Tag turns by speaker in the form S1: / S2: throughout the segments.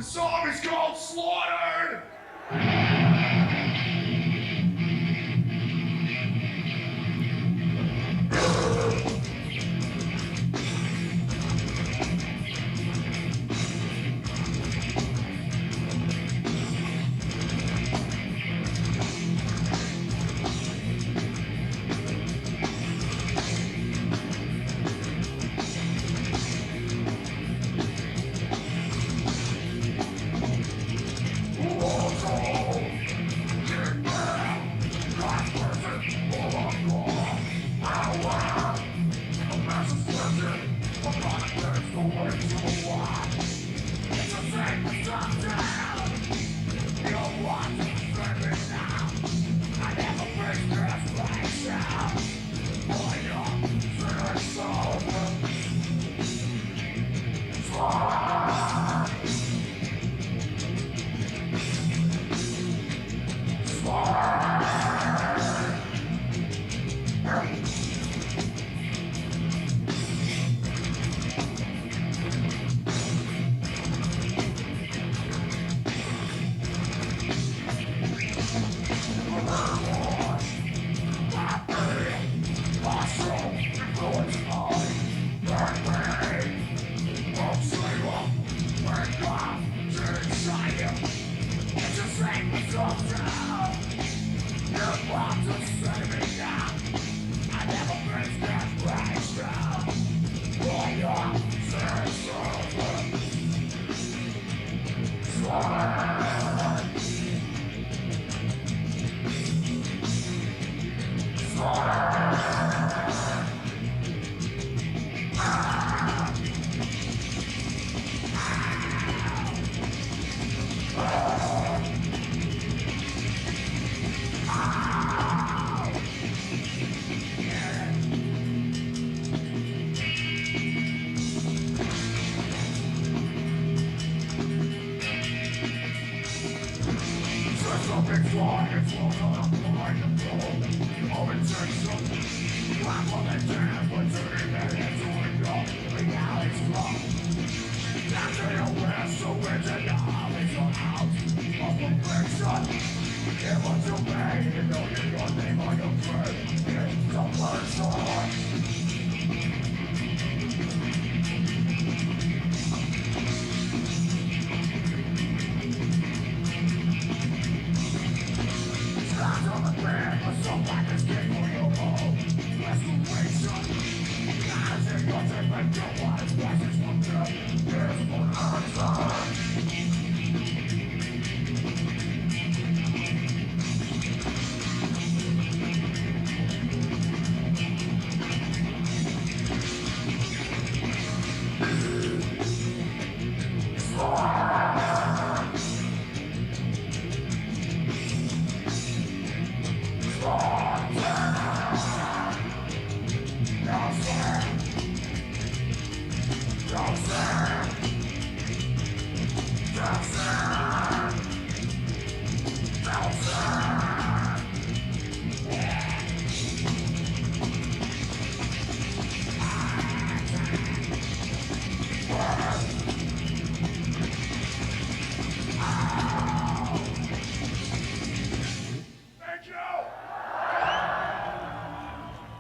S1: The song is called Slaughtered!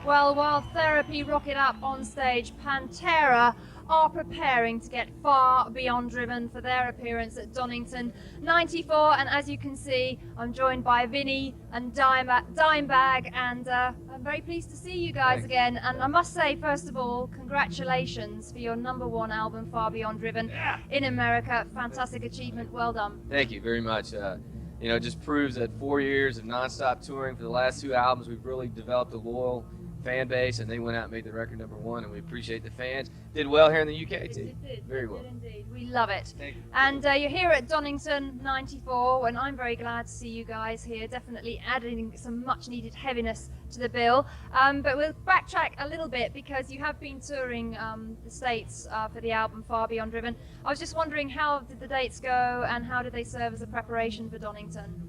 S2: Well, while Therapy rock it up on stage, Pantera are preparing to get far beyond driven for their appearance at Donington 94. And as you can see, I'm joined by Vinny and Dimebag, and I'm very pleased to see you guys again. And I must say, first of all, congratulations for your #1 album, Far Beyond Driven, in America. Fantastic achievement. Well done.
S3: Thank you very much. You know, it just proves that 4 years of nonstop touring for the last 2 albums, we've really developed a loyal fan base, and they went out and made the record #1, and we appreciate the fans. Did well here in the UK too.
S2: It did.
S3: Very well.
S2: Indeed. We love it.
S3: Thank you.
S2: And you're here at Donington 94, and I'm very glad to see you guys here, definitely adding some much needed heaviness to the bill. But we'll backtrack a little bit because you have been touring the States for the album Far Beyond Driven. I was just wondering, how did the dates go and how did they serve as a preparation for Donington?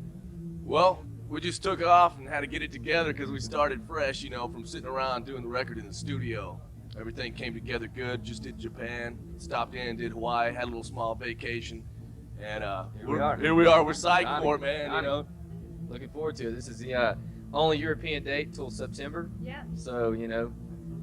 S4: Well, we just took off and had to get it together because we started fresh, you know, from sitting around doing the record in the studio. Everything came together good. Just did Japan, stopped in, did Hawaii, had a little small vacation, And
S3: Here we are.
S4: We're psyched for it, man. You know,
S3: looking forward to it. This is the only European date till September.
S2: Yeah.
S3: So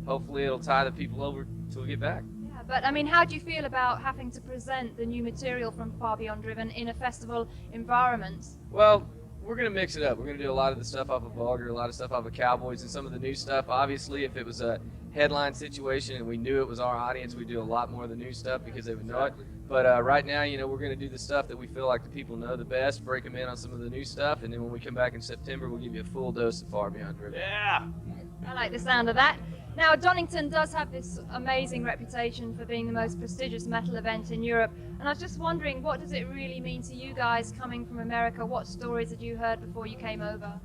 S3: hopefully it'll tie the people over till we get back.
S2: Yeah, but I mean, how do you feel about having to present the new material from Far Beyond Driven in a festival environment?
S3: Well, we're going to mix it up. We're going to do a lot of the stuff off of Vulgar, a lot of stuff off of Cowboys, and some of the new stuff. Obviously, if it was a headline situation and we knew it was our audience, we'd do a lot more of the new stuff because they would know it. But right now, we're going to do the stuff that we feel like the people know the best, break them in on some of the new stuff, and then when we come back in September, we'll give you a full dose of Far Beyond Driven.
S4: yeah.
S2: I like the sound of that. Now, Donington does have this amazing reputation for being the most prestigious metal event in Europe, and I was just wondering, what does it really mean to you guys coming from America? What stories had you heard before you came over?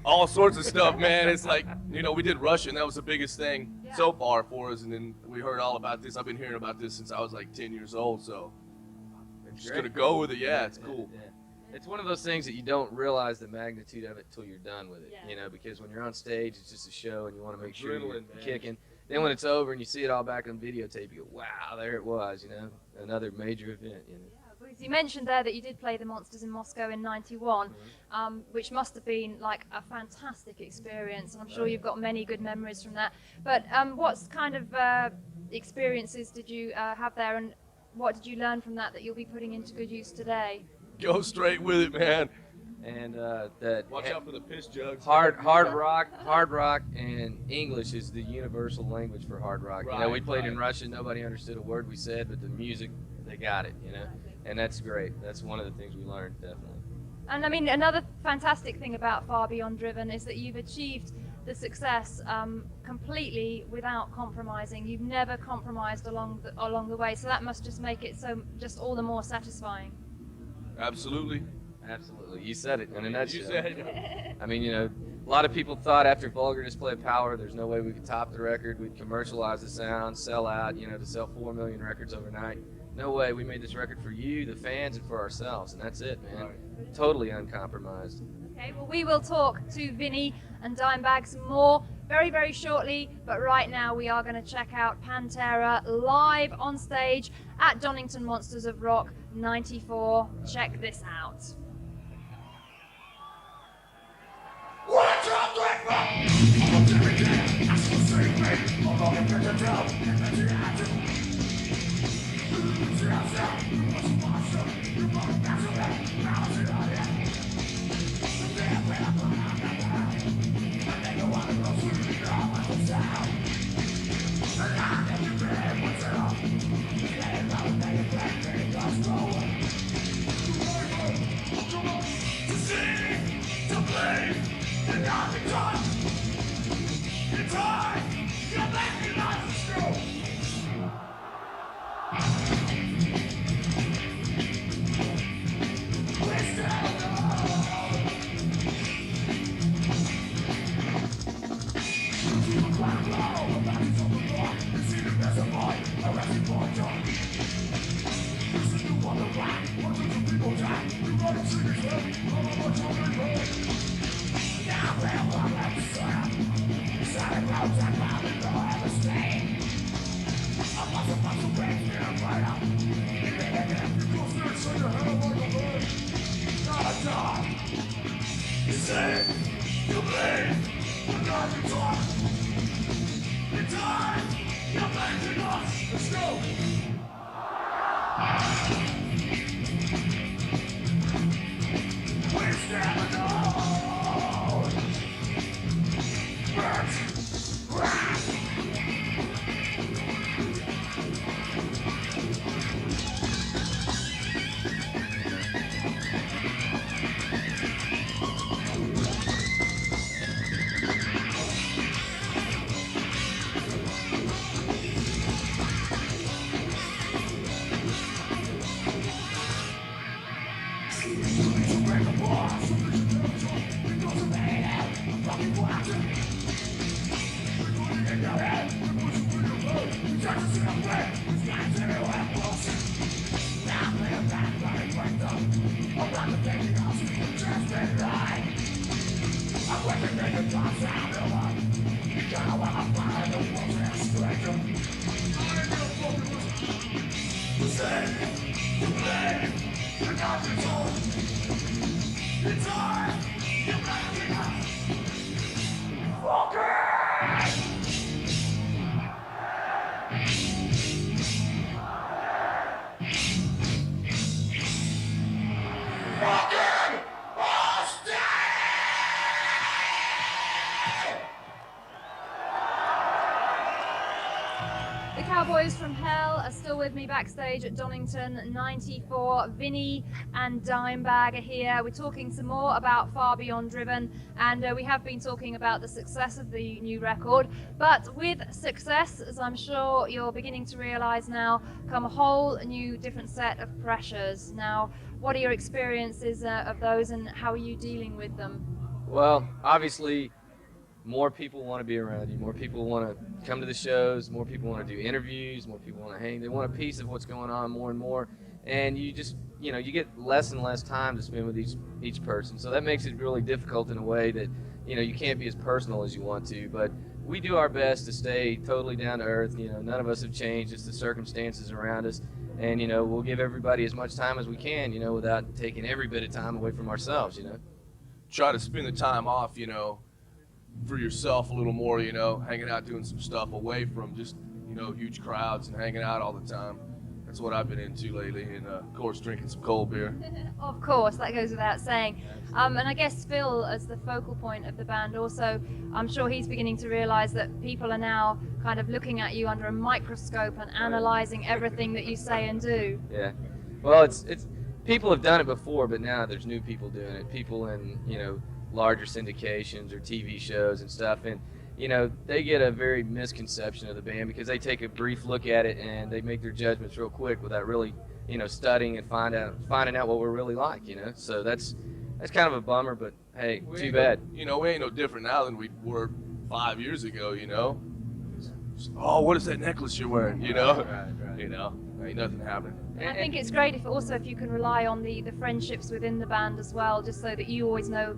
S4: All sorts of stuff, man. It's like, we did Russia, and that was the biggest thing so far for us, and then we heard all about this. I've been hearing about this since I was like 10 years old, so
S3: It's
S4: just going to go with it. Yeah, it's cool.
S3: Yeah. It's one of those things that you don't realize the magnitude of it till you're done with it,
S2: Yeah.
S3: because when you're on stage, it's just a show and you want to make sure you're
S4: Adrenaline, man.
S3: kicking. Then when it's over and you see it all back on videotape, you go, wow, there it was, another major event.
S2: Yeah, because you mentioned there that you did play the Monsters in Moscow in '91, which must have been like a fantastic experience, and I'm sure you've got many good memories from that. But what kind of experiences did you have there, and what did you learn from that you'll be putting into good use today?
S4: Go straight with it, man.
S3: And that
S4: Watch out for the piss jugs.
S3: hard rock, and English is the universal language for hard rock. We played in Russian, nobody understood a word we said, but the music, they got it, and that's great. That's one of the things we learned, definitely.
S2: And I mean, another fantastic thing about Far Beyond Driven is that you've achieved the success completely without compromising. You've never compromised along the way, so that must just make it just all the more satisfying.
S4: Absolutely.
S3: Absolutely. You said it in a nutshell.
S4: You said it.
S3: I mean, a lot of people thought after Vulgar Display of Power, there's no way we could top the record. We'd commercialize the sound, sell out, to sell 4 million records overnight. No way. We made this record for you, the fans, and for ourselves, and that's it, man.
S4: Right.
S3: Totally uncompromised.
S2: Okay, well, we will talk to Vinny and Dimebag some more very, very shortly, but right now we are going to check out Pantera live on stage at Donington Monsters of Rock '94. Check this out.
S1: Say,
S2: The Cowboys from Hell are still with me backstage at Donington 94. Vinny and Dimebag are here. We're talking some more about Far Beyond Driven, and we have been talking about the success of the new record. But with success, as I'm sure you're beginning to realize now, come a whole new different set of pressures. Now, what are your experiences of those, and how are you dealing with them?
S3: Well, obviously, more people want to be around you. More people want to come to the shows. More people want to do interviews. More people want to hang. They want a piece of what's going on more and more. And you just, you get less and less time to spend with each person. So that makes it really difficult in a way that, you can't be as personal as you want to. But we do our best to stay totally down to earth. None of us have changed. It's the circumstances around us. And, we'll give everybody as much time as we can, without taking every bit of time away from ourselves,
S4: Try to spend the time off, for yourself a little more, hanging out, doing some stuff away from just, huge crowds and hanging out all the time. That's what I've been into lately, and of course drinking some cold beer.
S2: Of course, that goes without saying. And I guess Phil, as the focal point of the band, also, I'm sure he's beginning to realize that people are now kind of looking at you under a microscope and analyzing everything that you say and do.
S3: Yeah. Well, it's people have done it before, but now there's new people doing it. People in, larger syndications or TV shows and stuff, and they get a very misconception of the band because they take a brief look at it and they make their judgments real quick without really studying and finding out what we're really like. So that's kind of a bummer, but hey, too bad.
S4: We ain't no different now than we were 5 years ago. Oh, what is that necklace you're wearing? Right. Ain't nothing happening.
S2: And I think it's great if you can rely on the friendships within the band as well, just so that you always know,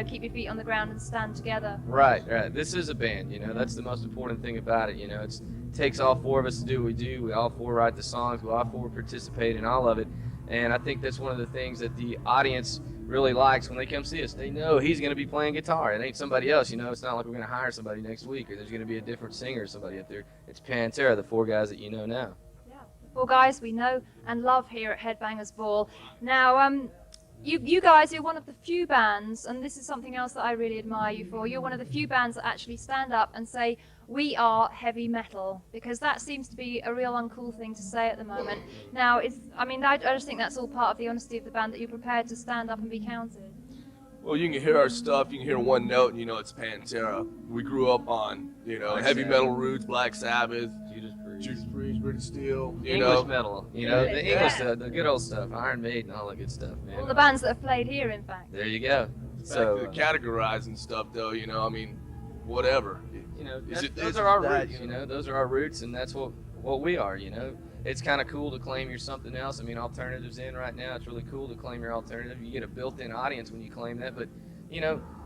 S2: keep your feet on the ground and stand together.
S3: Right. This is a band, that's the most important thing about it. It takes all four of us to do what we do. We all four write the songs. We all four participate in all of it. And I think that's one of the things that the audience really likes when they come see us. They know he's going to be playing guitar. It ain't somebody else, It's not like we're going to hire somebody next week or there's going to be a different singer or somebody up there. It's Pantera, the four guys that you know now.
S2: Four guys we know and love here at Headbangers Ball. Now, you guys, you're one of the few bands, and this is something else that I really admire you for. You're one of the few bands that actually stand up and say, we are heavy metal, because that seems to be a real uncool thing to say at the moment. Now, I just think that's all part of the honesty of the band, that you're prepared to stand up and be counted.
S4: Well, you can hear our stuff, you can hear one note, and it's Pantera. We grew up on, heavy metal roots, Black Sabbath, Judas Priest, British Steel,
S3: English metal, the English stuff, the good old stuff, Iron Maiden, all that good stuff, man.
S2: All the bands that have played here, in fact.
S3: There you go.
S4: So categorizing stuff, though, whatever.
S3: Those are our roots, those are our roots, and that's what we are, It's kind of cool to claim you're something else. Alternative's in right now. It's really cool to claim your alternative. You get a built-in audience when you claim that, but,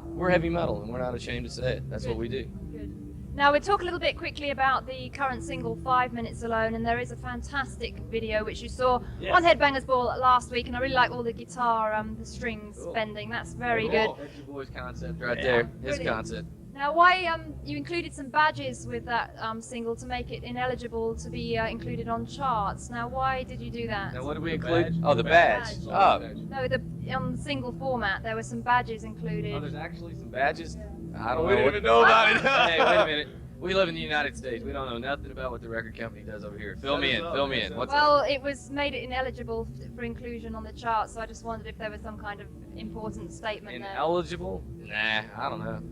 S3: we're heavy metal, and we're not ashamed to say it. That's what we do.
S2: Good. Now, we'll talk a little bit quickly about the current single, 5 Minutes Alone, and there is a fantastic video which you saw on Headbangers Ball last week, and I really like all the guitar, the strings bending. That's very good.
S3: That's your boy's concept right there. His
S2: Brilliant.
S3: concept.
S2: Now, why you included some badges with that single to make it ineligible to be included on charts. Now, why did you do that?
S3: Now, what did we include? Oh, the badge.
S2: Oh. No, on the single format, there were some badges included.
S3: Oh, there's actually some badges? I don't know.
S4: We didn't even know about it.
S3: Hey, wait a minute. We live in the United States. We don't know nothing about what the record company does over here. Fill me in.
S2: Well, it was made it ineligible for inclusion on the charts, so I just wondered if there was some kind of important statement there.
S3: Ineligible? Nah, I don't know.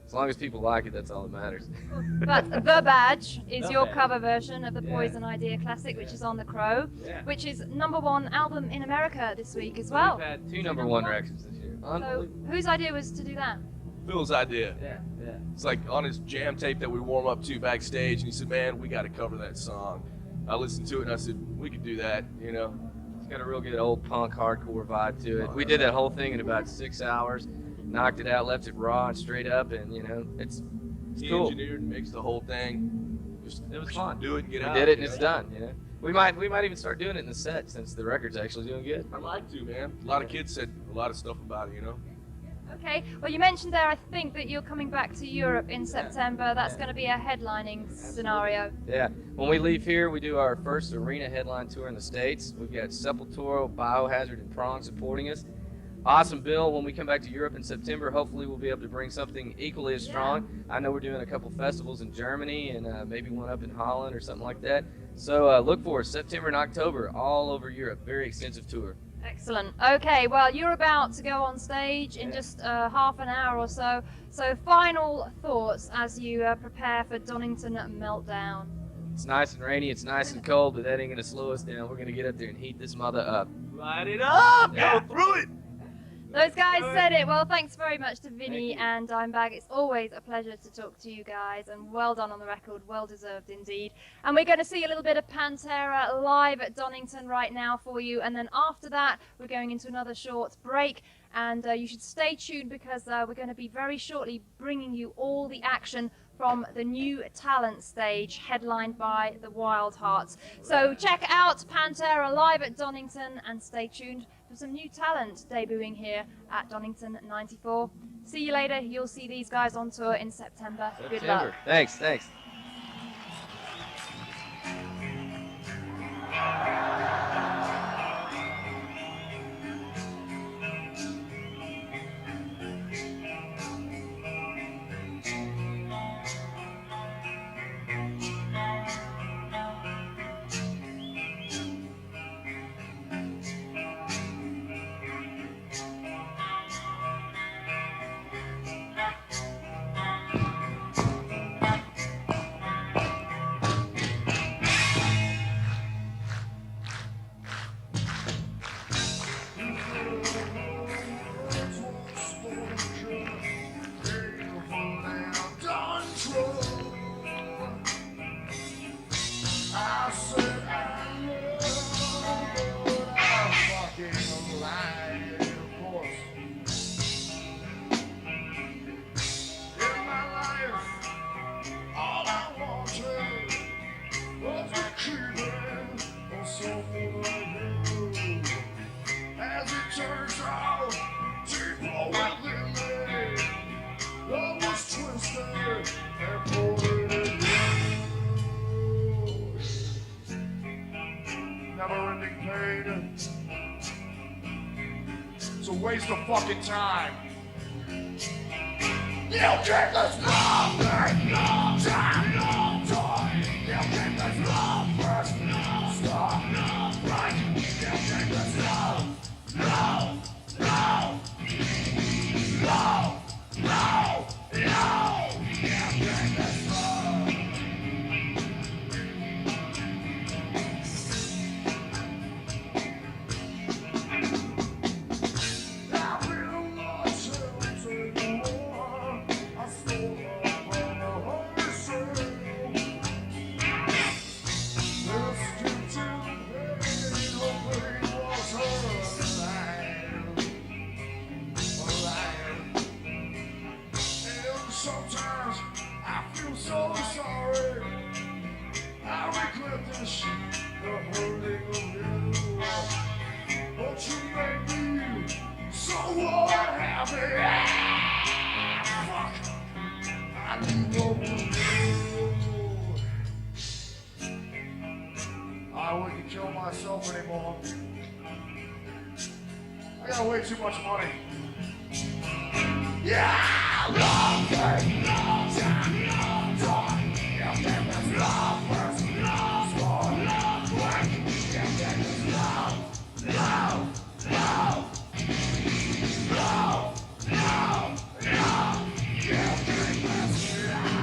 S3: As long as people like it, that's all that matters.
S2: But the badge is your cover version of the Poison Idea classic, which is on The Crow, which is #1 album in America this week as well.
S3: We've had two #1 records this year.
S2: So whose idea was to do that?
S4: Phil's idea.
S3: Yeah.
S4: It's like on his jam tape that we warm up to backstage, and he said, man, we got to cover that song. I listened to it, and I said, we could do that,
S3: It's got a real good old punk hardcore vibe to it. We did that whole thing in about 6 hours. Knocked it out, left it raw and straight up, and it's
S4: He
S3: cool.
S4: engineered and mixed the whole thing.
S3: It was fun.
S4: Do it and get out.
S3: We did it, and it's done. We might even start doing it in the set since the record's actually doing good.
S4: I'd like to, man. A lot of kids said a lot of stuff about it, you know.
S2: Okay, well, you mentioned there, I think, that you're coming back to Europe in September. That's
S3: Yeah.
S2: going to be a headlining scenario.
S3: Yeah, when we leave here, we do our first arena headline tour in the States. We've got Sepultura, Biohazard, and Prong supporting us. Awesome bill. When we come back to Europe in September, hopefully we'll be able to bring something equally as strong. I know we're doing a couple festivals in Germany and maybe one up in Holland or something like that. So look for us, September and October, all over Europe. Very extensive tour.
S2: Excellent. Okay, well, you're about to go on stage in just half an hour or so. So final thoughts as you prepare for Donington Meltdown.
S3: It's nice and rainy, it's nice and cold, but that ain't going to slow us down. We're going to get up there and heat this mother up.
S4: Light it up!
S3: Yeah.
S4: Go through it!
S2: Those guys said it. Well, thanks very much to Vinny and Dimebag. It's always a pleasure to talk to you guys, and well done on the record. Well deserved indeed. And we're going to see a little bit of Pantera live at Donington right now for you, and then after that, we're going into another short break. And you should stay tuned because we're going to be very shortly bringing you all the action from the new talent stage headlined by the Wild Hearts. So check out Pantera live at Donington and stay tuned for some new talent debuting here at Donington 94. See you later. You'll see these guys on tour in September. Good luck.
S3: Thanks.
S1: Never-ending pain. It's a waste of fucking time. You get this love, no time, no toy. You get this love, first, no stop, no right. You get this love, no, no, no, no, no. You get this love. Sometimes I feel so sorry. I regret this shit, the hurting of you. But you make me so unhappy. Fuck, I need no you. I wouldn't kill myself anymore. I got way too much money. Yeah, long day, long time, long time. You get this love first, no score, no break. You get this love, love, love, love, love, love. You get this love.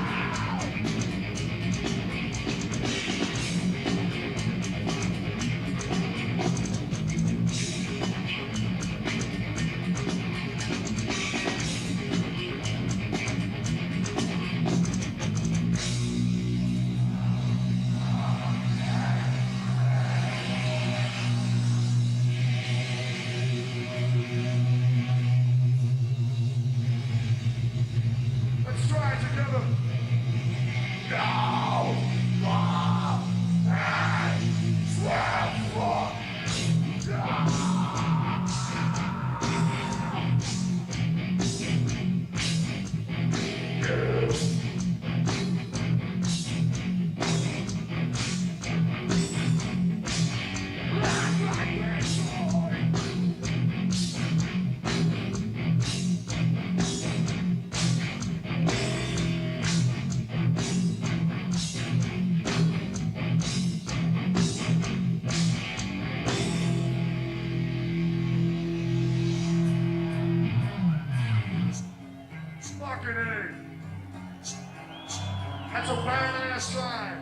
S1: a badass ride.